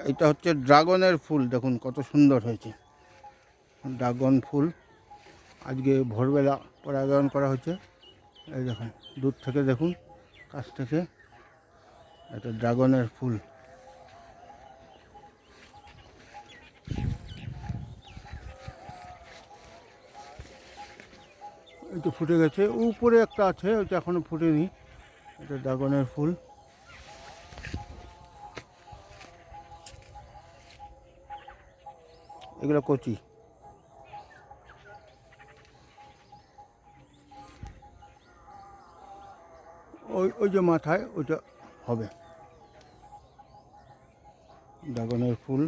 এটা হচ্ছে ড্রাগনের ফুল, দেখুন কত সুন্দর হয়েছে ড্রাগন ফুল। আজকে ভোরবেলা পরাগায়ন করা হচ্ছে। এই দেখুন দূর থেকে দেখুন, কাছ থেকে এটা ড্রাগনের ফুল। এটা ফুটে গেছে, উপরে একটা আছে, ওইটা এখনো ফুটেনি। এটা ড্রাগনের ফুল। এগুলো কচি। ওই ওই যে মাথায় ওইটা হবে ড্রাগনের ফুল।